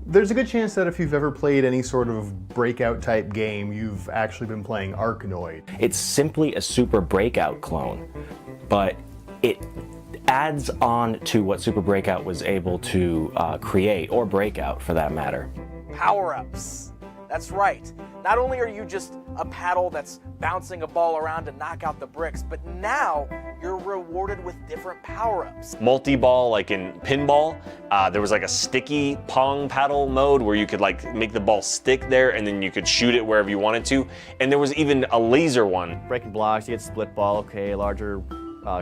There's a good chance that if you've ever played any sort of breakout type game, you've actually been playing Arkanoid. It's simply a Super Breakout clone, but it adds on to what Super Breakout was able to create, or Breakout for that matter. Power-ups. That's right. Not only are you just a paddle that's bouncing a ball around to knock out the bricks, but now you're rewarded with different power-ups. Multi-ball, like in pinball, there was like a sticky pong paddle mode where you could like make the ball stick there and then you could shoot it wherever you wanted to. And there was even a laser one. Breaking blocks, you get split ball, okay, larger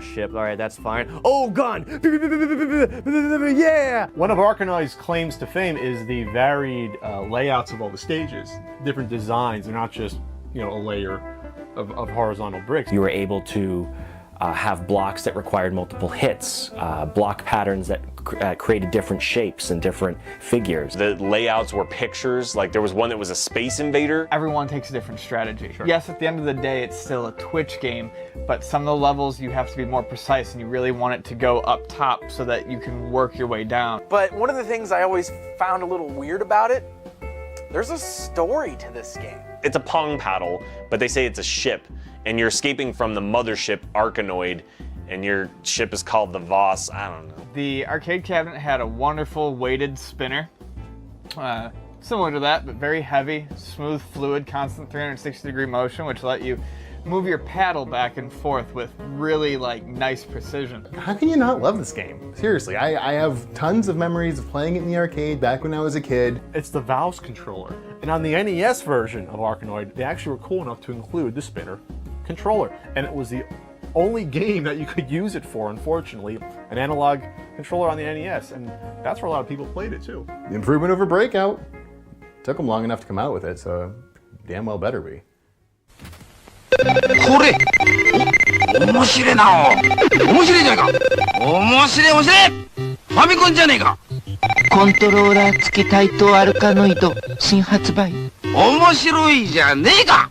ship, all right, that's fine. Oh, gun! Yeah! One of Arkanoid's claims to fame is the varied layouts of all the stages. Different designs, they're not just, you know, a layer of horizontal bricks. You were able to have blocks that required multiple hits, block patterns that created different shapes and different figures. The layouts were pictures, like there was one that was a Space Invader. Everyone takes a different strategy. Sure. Yes, at the end of the day, it's still a Twitch game, but some of the levels you have to be more precise and you really want it to go up top so that you can work your way down. But one of the things I always found a little weird about it, there's a story to this game. It's a pong paddle, but they say it's a ship, and you're escaping from the mothership Arkanoid, and your ship is called the Voss. I don't know. The arcade cabinet had a wonderful weighted spinner, similar to that, but very heavy, smooth fluid, constant 360-degree motion, which let you move your paddle back and forth with really like nice precision. How can you not love this game? Seriously, I have tons of memories of playing it in the arcade back when I was a kid. It's the Valve's controller. And on the NES version of Arkanoid, they actually were cool enough to include the spinner controller. And it was the only game that you could use it for, unfortunately, an analog controller on the NES. And that's where a lot of people played it too. The improvement over Breakout. Took them long enough to come out with it, so damn well better be. これ面白いな面白いじゃないか面白い面白いファミコンじゃねえかコントローラー付きタイトアルカノイド新発売面白いじゃねえか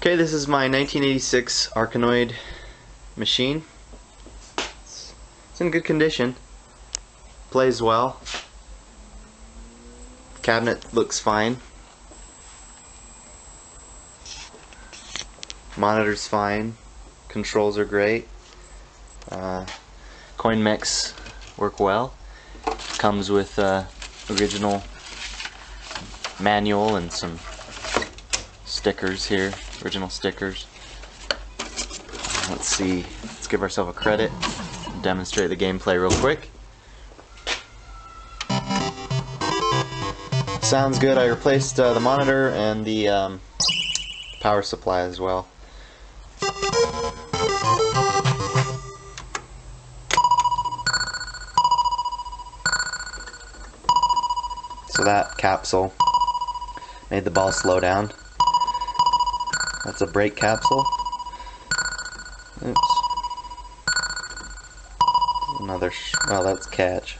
Okay, this is my 1986 Arkanoid machine. It's in good condition. Plays well. Cabinet looks fine. Monitor's fine. Controls are great. Coin mechs work well. Comes with original manual and some stickers here, original stickers. Let's see, let's give ourselves a credit and demonstrate the gameplay real quick. Sounds good. I replaced the monitor and the power supply as well. So that capsule made the ball slow down. That's a brake capsule. Oops. Another, oh, that's catch.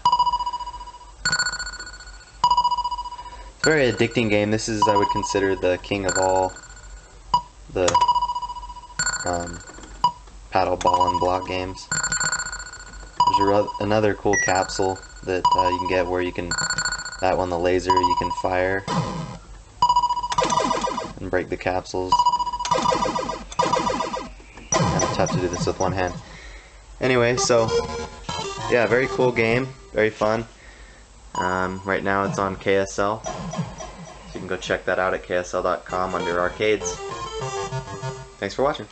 Very addicting game. This is, I would consider, the king of all the paddle, ball, and block games. There's another cool capsule that you can get where you can, that one, the laser, you can fire and break the capsules. Kind of tough to do this with one hand. Anyway, so yeah, very cool game, very fun. Right now it's on KSL, so you can go check that out at ksl.com under arcades. Thanks for watching.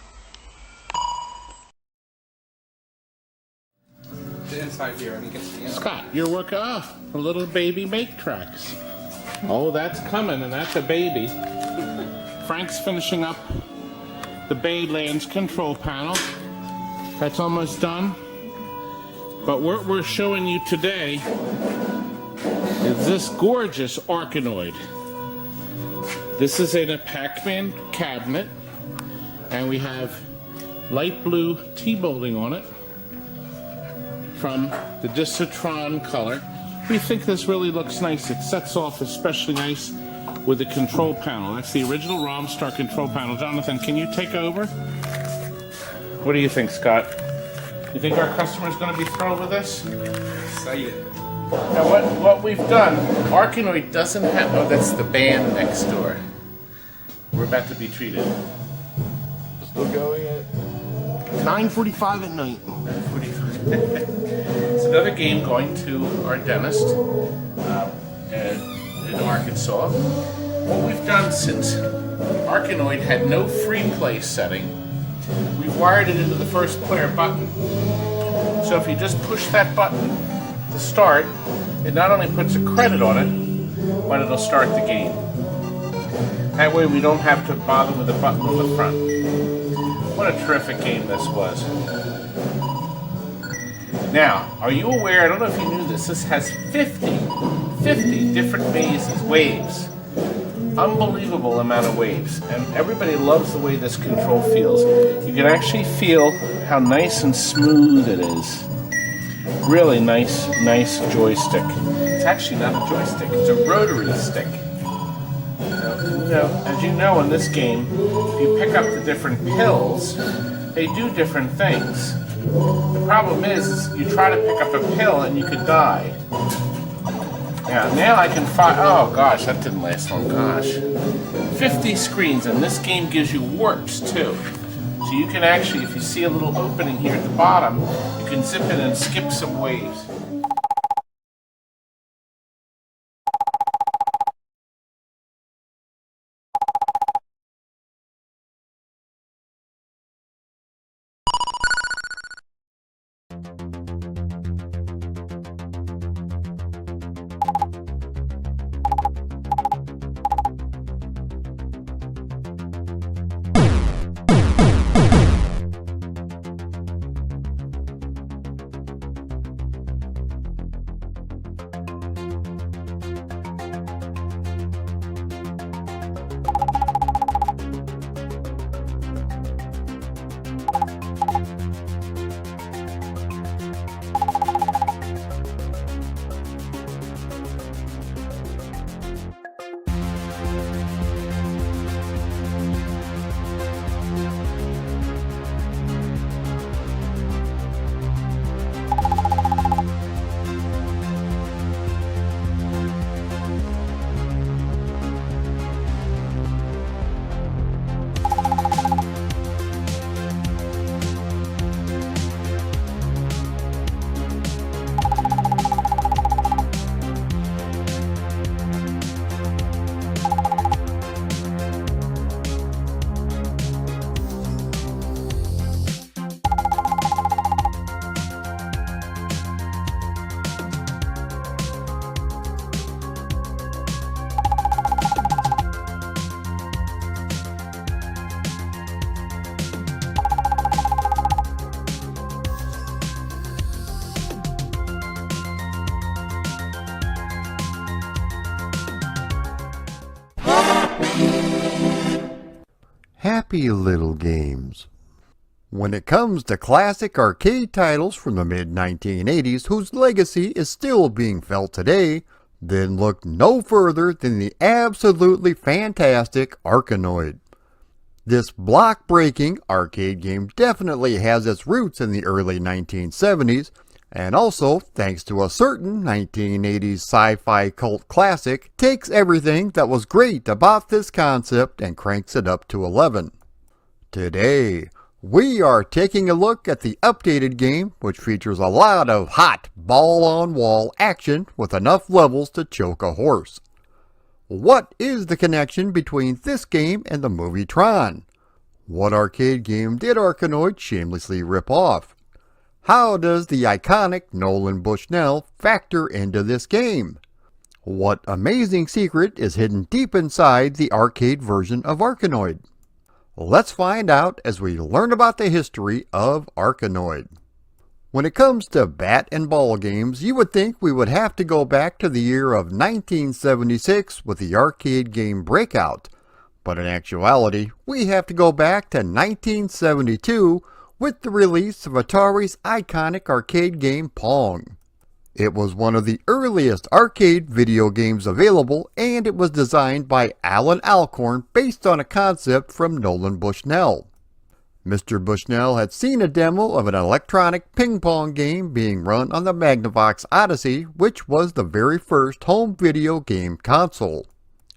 The inside here, and he gets the inside. Scott, you're working off a little baby make tracks. Oh, that's coming, and that's a baby. Frank's finishing up the Baylands control panel. That's almost done. But what we're showing you today is this gorgeous Arkanoid. This is in a Pac-Man cabinet, and we have light blue T-molding on it from the Discitron color. We think this really looks nice. It sets off especially nice with the control panel. That's the original Romstar control panel. Jonathan, can you take over? What do you think, Scott? You think our customer's going to be thrilled with this? Excited. Now what we've done, Arkanoid doesn't have, oh, that's the band next door. We're about to be treated. Still going at 9:45 at night. 9:45. It's another game going to our dentist in Arkansas. What we've done since Arkanoid had no free play setting, we've wired it into the first player button. So if you just push that button to start, it not only puts a credit on it, but it'll start the game. That way we don't have to bother with the button on the front. What a terrific game this was. Now, are you aware, I don't know if you knew this has 50 different waves. Unbelievable amount of waves. And everybody loves the way this control feels. You can actually feel how nice and smooth it is. Really nice joystick. It's actually not a joystick, it's a rotary stick. As you know in this game, if you pick up the different pills, they do different things. The problem is you try to pick up a pill and you could die. Yeah, now I can find, oh gosh, that didn't last long, gosh. 50 screens, and this game gives you warps too. So you can actually, if you see a little opening here at the bottom, you can zip in and skip some waves. Happy little games. When it comes to classic arcade titles from the mid-1980s whose legacy is still being felt today, Then look no further than the absolutely fantastic Arkanoid. This block-breaking arcade game definitely has its roots in the early 1970s, and also, thanks to a certain 1980s sci-fi cult classic, takes everything that was great about this concept and cranks it up to 11. Today, we are taking a look at the updated game, which features a lot of hot ball-on-wall action with enough levels to choke a horse. What is the connection between this game and the movie Tron? What arcade game did Arkanoid shamelessly rip off? How does the iconic Nolan Bushnell factor into this game? What amazing secret is hidden deep inside the arcade version of Arkanoid? Let's find out as we learn about the history of Arkanoid. When it comes to bat and ball games, you would think we would have to go back to the year of 1976 with the arcade game Breakout. But in actuality, we have to go back to 1972 with the release of Atari's iconic arcade game Pong. It was one of the earliest arcade video games available, and it was designed by Alan Alcorn based on a concept from Nolan Bushnell. Mr. Bushnell had seen a demo of an electronic ping-pong game being run on the Magnavox Odyssey, which was the very first home video game console.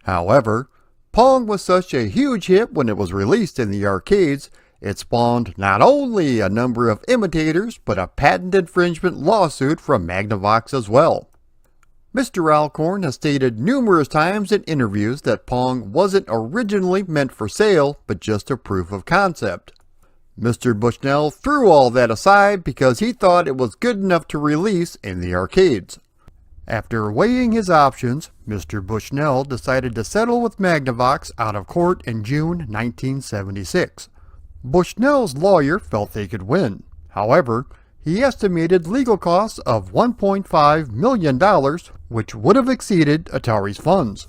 However, Pong was such a huge hit when it was released in the arcades, it spawned not only a number of imitators, but a patent infringement lawsuit from Magnavox as well. Mr. Alcorn has stated numerous times in interviews that Pong wasn't originally meant for sale, but just a proof of concept. Mr. Bushnell threw all that aside because he thought it was good enough to release in the arcades. After weighing his options, Mr. Bushnell decided to settle with Magnavox out of court in June 1976. Bushnell's lawyer felt they could win. However, he estimated legal costs of $1.5 million, which would have exceeded Atari's funds.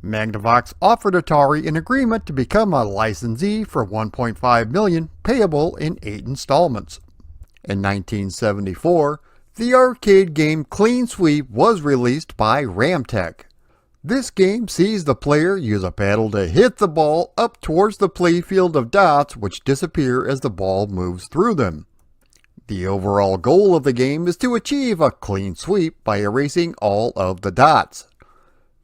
Magnavox offered Atari an agreement to become a licensee for $1.5 million, payable in 8 installments. In 1974, the arcade game Clean Sweep was released by Ramtech. This game sees the player use a paddle to hit the ball up towards the playfield of dots, which disappear as the ball moves through them. The overall goal of the game is to achieve a clean sweep by erasing all of the dots.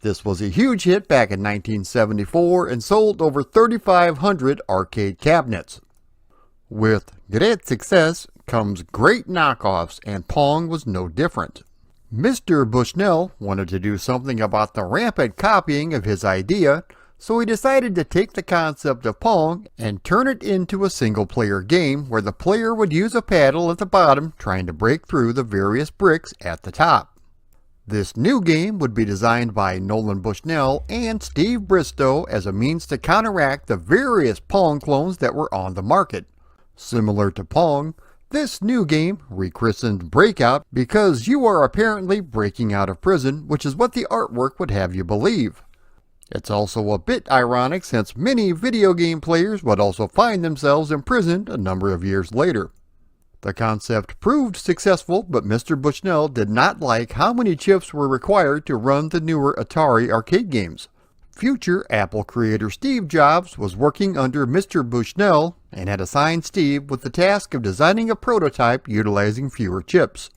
This was a huge hit back in 1974 and sold over 3,500 arcade cabinets. With great success comes great knockoffs, and Pong was no different. Mr. Bushnell wanted to do something about the rampant copying of his idea, so he decided to take the concept of Pong and turn it into a single-player game where the player would use a paddle at the bottom trying to break through the various bricks at the top. This new game would be designed by Nolan Bushnell and Steve Bristow as a means to counteract the various Pong clones that were on the market. Similar to Pong, this new game, rechristened Breakout because you are apparently breaking out of prison, which is what the artwork would have you believe. It's also a bit ironic since many video game players would also find themselves imprisoned a number of years later. The concept proved successful, but Mr. Bushnell did not like how many chips were required to run the newer Atari arcade games. Future Apple creator Steve Jobs was working under Mr. Bushnell and had assigned Steve with the task of designing a prototype utilizing fewer chips.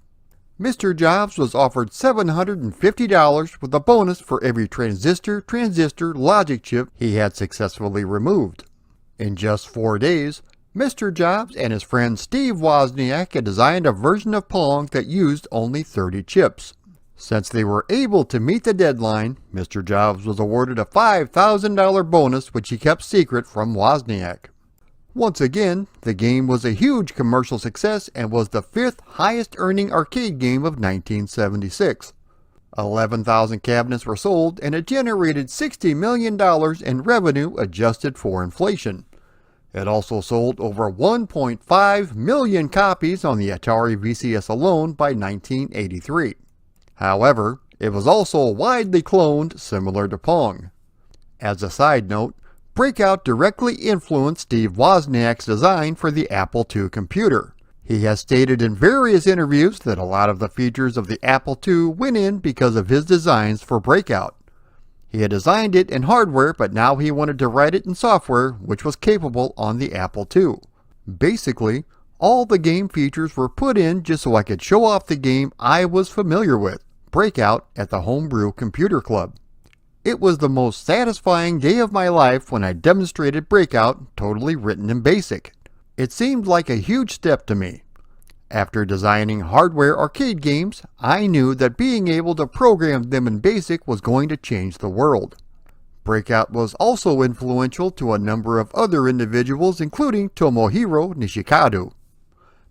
Mr. Jobs was offered $750 with a bonus for every transistor logic chip he had successfully removed. In just 4 days, Mr. Jobs and his friend Steve Wozniak had designed a version of Pong that used only 30 chips. Since they were able to meet the deadline, Mr. Jobs was awarded a $5,000 bonus which he kept secret from Wozniak. Once again, the game was a huge commercial success and was the 5th highest earning arcade game of 1976. 11,000 cabinets were sold and it generated $60 million in revenue adjusted for inflation. It also sold over 1.5 million copies on the Atari VCS alone by 1983. However, it was also widely cloned, similar to Pong. As a side note, Breakout directly influenced Steve Wozniak's design for the Apple II computer. He has stated in various interviews that a lot of the features of the Apple II went in because of his designs for Breakout. He had designed it in hardware, but now he wanted to write it in software which was capable on the Apple II. Basically, all the game features were put in just so I could show off the game I was familiar with, Breakout, at the Homebrew Computer Club. It was the most satisfying day of my life when I demonstrated Breakout totally written in BASIC. It seemed like a huge step to me. After designing hardware arcade games, I knew that being able to program them in BASIC was going to change the world. Breakout was also influential to a number of other individuals, including Tomohiro Nishikado.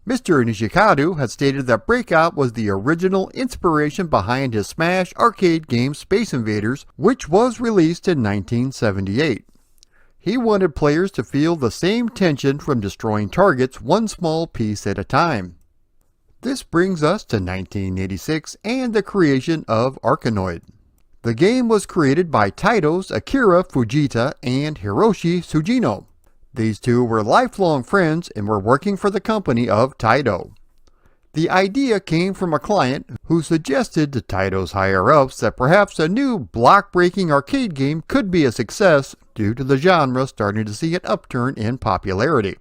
Mr. Nishikado had stated that Breakout was the original inspiration behind his smash arcade game Space Invaders, which was released in 1978. He wanted players to feel the same tension from destroying targets one small piece at a time. This brings us to 1986 and the creation of Arkanoid. The game was created by Taito's Akira Fujita and Hiroshi Sugino. These two were lifelong friends and were working for the company of Taito. The idea came from a client who suggested to Taito's higher-ups that perhaps a new block-breaking arcade game could be a success due to the genre starting to see an upturn in popularity.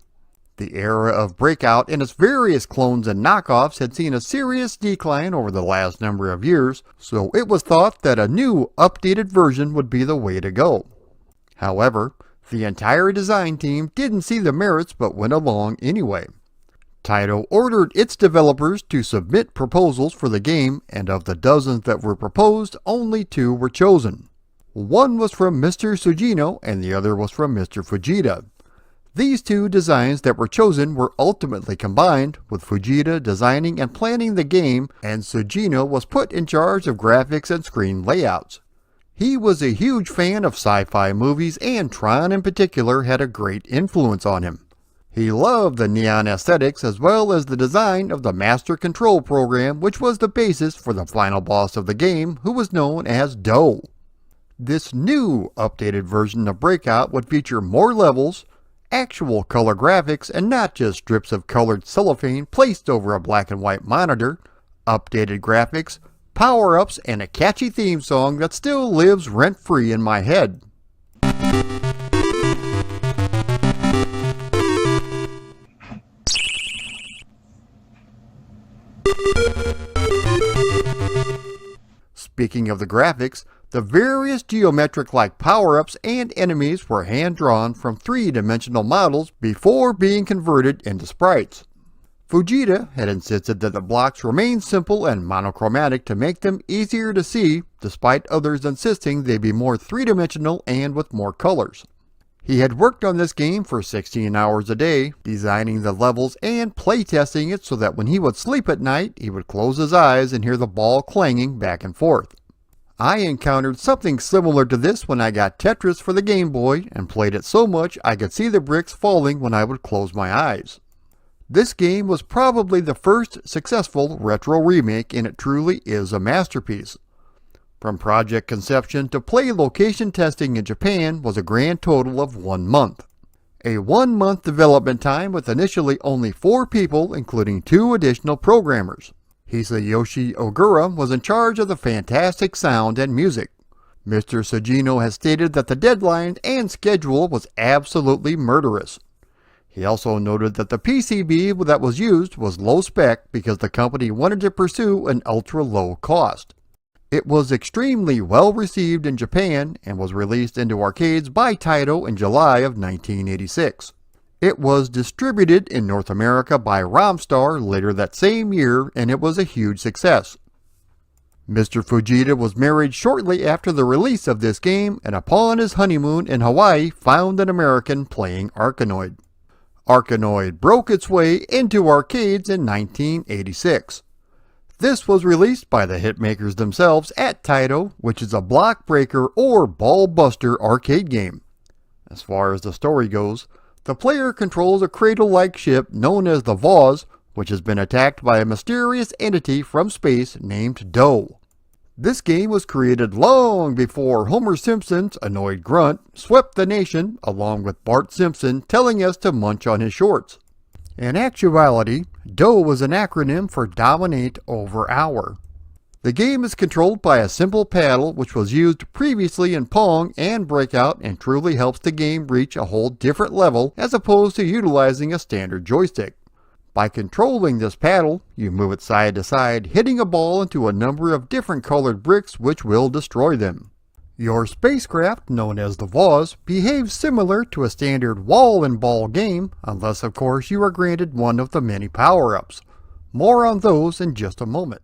The era of Breakout and its various clones and knockoffs had seen a serious decline over the last number of years, so it was thought that a new, updated version would be the way to go. However, the entire design team didn't see the merits but went along anyway. Taito ordered its developers to submit proposals for the game, and of the dozens that were proposed, only 2 were chosen. One was from Mr. Sugino and the other was from Mr. Fujita. These 2 designs that were chosen were ultimately combined, with Fujita designing and planning the game, and Sugino was put in charge of graphics and screen layouts. He was a huge fan of sci-fi movies, and Tron in particular had a great influence on him. He loved the neon aesthetics as well as the design of the Master Control program, which was the basis for the final boss of the game, who was known as Do. This new, updated version of Breakout would feature more levels, actual color graphics, and not just strips of colored cellophane placed over a black and white monitor, updated graphics, power-ups, and a catchy theme song that still lives rent-free in my head. Speaking of the graphics, the various geometric-like power-ups and enemies were hand-drawn from 3-dimensional models before being converted into sprites. Fujita had insisted that the blocks remain simple and monochromatic to make them easier to see, despite others insisting they be more 3-dimensional and with more colors. He had worked on this game for 16 hours a day, designing the levels and playtesting it so that when he would sleep at night, he would close his eyes and hear the ball clanging back and forth. I encountered something similar to this when I got Tetris for the Game Boy and played it so much I could see the bricks falling when I would close my eyes. This game was probably the first successful retro remake, and it truly is a masterpiece. From project conception to play location testing in Japan was a grand total of 1 month. A 1-month development time with initially only 4 people, including 2 additional programmers. Hisayoshi Ogura was in charge of the fantastic sound and music. Mr. Sugino has stated that the deadline and schedule was absolutely murderous. He also noted that the PCB that was used was low spec because the company wanted to pursue an ultra-low cost. It was extremely well received in Japan and was released into arcades by Taito in July of 1986. It was distributed in North America by Romstar later that same year, and it was a huge success. Mr. Fujita was married shortly after the release of this game, and upon his honeymoon in Hawaii found an American playing Arkanoid. Arkanoid broke its way into arcades in 1986. This was released by the hitmakers themselves at Taito, which is a block breaker or ball buster arcade game. As far as the story goes, the player controls a cradle-like ship known as the Vaz, which has been attacked by a mysterious entity from space named Do. This game was created long before Homer Simpson's annoyed grunt swept the nation, along with Bart Simpson telling us to munch on his shorts. In actuality, DOE was an acronym for Dominate Over Hour. The game is controlled by a simple paddle which was used previously in Pong and Breakout and truly helps the game reach a whole different level as opposed to utilizing a standard joystick. By controlling this paddle, you move it side to side, hitting a ball into a number of different colored bricks which will destroy them. Your spacecraft, known as the Vase, behaves similar to a standard wall and ball game, unless of course you are granted one of the many power-ups. More on those in just a moment.